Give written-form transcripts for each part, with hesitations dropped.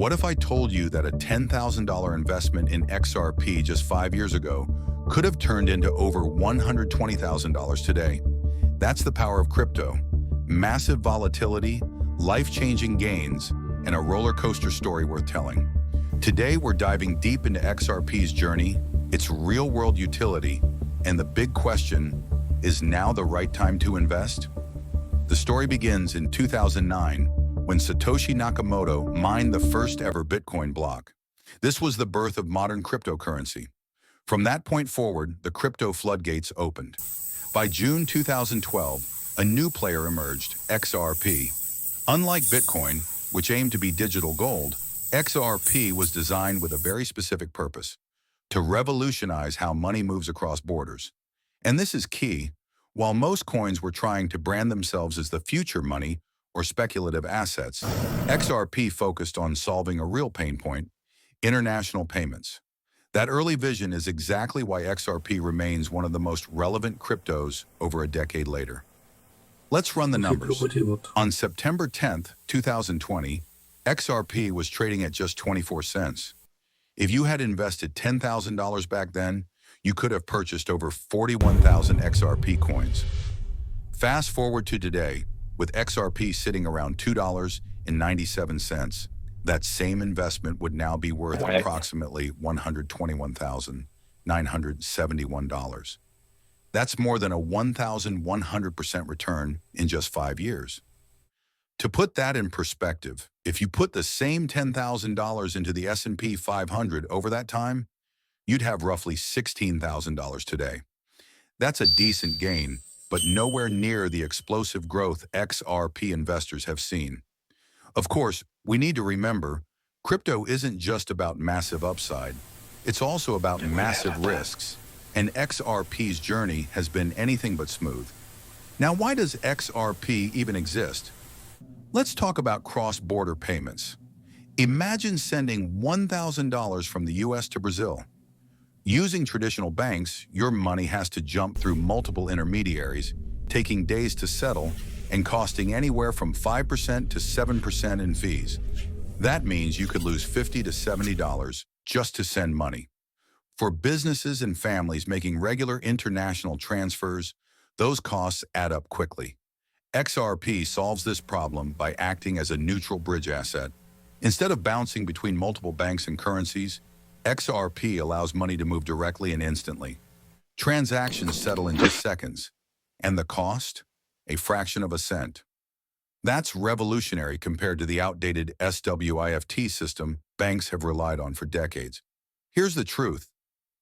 What if I told you that a $10,000 investment in XRP just 5 years ago could have turned into over $120,000 today? That's the power of crypto. Massive volatility, life-changing gains, and a roller coaster story worth telling. Today, we're diving deep into XRP's journey, its real-world utility, and the big question, is now the right time to invest? The story begins in 2009, when Satoshi Nakamoto mined the first ever Bitcoin block. This was the birth of modern cryptocurrency. From that point forward, the crypto floodgates opened. By June 2012, a new player emerged, XRP. Unlike Bitcoin, which aimed to be digital gold, XRP was designed with a very specific purpose: to revolutionize how money moves across borders. And this is key. While most coins were trying to brand themselves as the future money or speculative assets, XRP focused on solving a real pain point: international payments. That early vision is exactly why XRP remains one of the most relevant cryptos over a decade later. Let's run the numbers. On September 10th, 2020, XRP was trading at just 24 cents. If you had invested $10,000 back then, you could have purchased over 41,000 XRP coins. Fast forward to today, with XRP sitting around $2.97, that same investment would now be worth approximately $121,971. That's more than a 1,100% return in just 5 years. To put that in perspective, if you put the same $10,000 into the S&P 500 over that time, you'd have roughly $16,000 today. That's a decent gain, but nowhere near the explosive growth XRP investors have seen. Of course, we need to remember, crypto isn't just about massive upside. It's also about massive risks, and XRP's journey has been anything but smooth. Now, why does XRP even exist? Let's talk about cross-border payments. Imagine sending $1,000 from the US to Brazil. Using traditional banks, your money has to jump through multiple intermediaries, taking days to settle and costing anywhere from 5% to 7% in fees. That means you could lose $50 to $70 just to send money. For businesses and families making regular international transfers, those costs add up quickly. XRP solves this problem by acting as a neutral bridge asset. Instead of bouncing between multiple banks and currencies, XRP allows money to move directly and instantly. Transactions settle in just seconds. And the cost? A fraction of a cent. That's revolutionary compared to the outdated SWIFT system banks have relied on for decades. Here's the truth.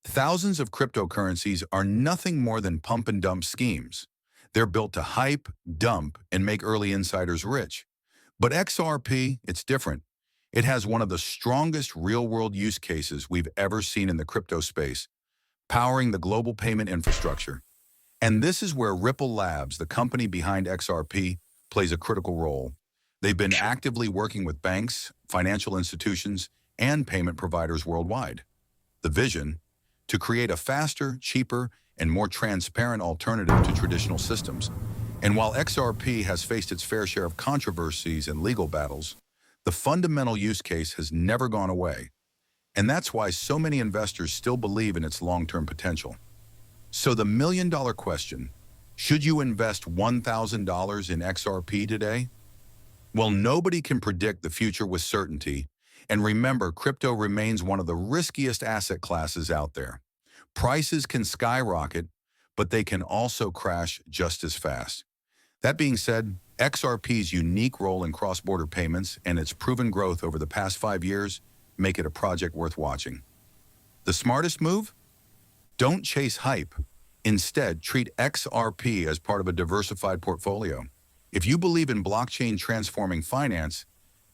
Thousands of cryptocurrencies are nothing more than pump and dump schemes. They're built to hype, dump, and make early insiders rich. But XRP, it's different. It has one of the strongest real-world use cases we've ever seen in the crypto space, powering the global payment infrastructure. And this is where Ripple Labs, the company behind XRP, plays a critical role. They've been actively working with banks, financial institutions, and payment providers worldwide. The vision? To create a faster, cheaper, and more transparent alternative to traditional systems. And while XRP has faced its fair share of controversies and legal battles, the fundamental use case has never gone away. And that's why so many investors still believe in its long-term potential. So the million-dollar question, should you invest $1,000 in XRP today? Well, nobody can predict the future with certainty. And remember, crypto remains one of the riskiest asset classes out there. Prices can skyrocket, but they can also crash just as fast. That being said, XRP's unique role in cross-border payments and its proven growth over the past 5 years make it a project worth watching. The smartest move? Don't chase hype. Instead, treat XRP as part of a diversified portfolio. If you believe in blockchain transforming finance,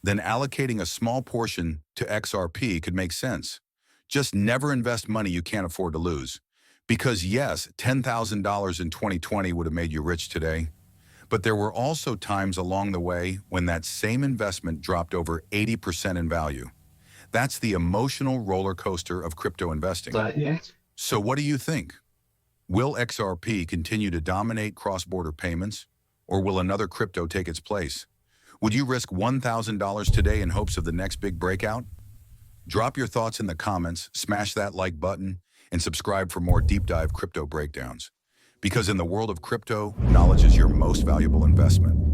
then allocating a small portion to XRP could make sense. Just never invest money you can't afford to lose. Because yes, $10,000 in 2020 would have made you rich today. But there were also times along the way when that same investment dropped over 80% in value. That's the emotional roller coaster of crypto investing. So what do you think? Will XRP continue to dominate cross-border payments, or will another crypto take its place? Would you risk $1,000 today in hopes of the next big breakout? Drop your thoughts in the comments, smash that like button, and subscribe for more deep dive crypto breakdowns. Because in the world of crypto, knowledge is your most valuable investment.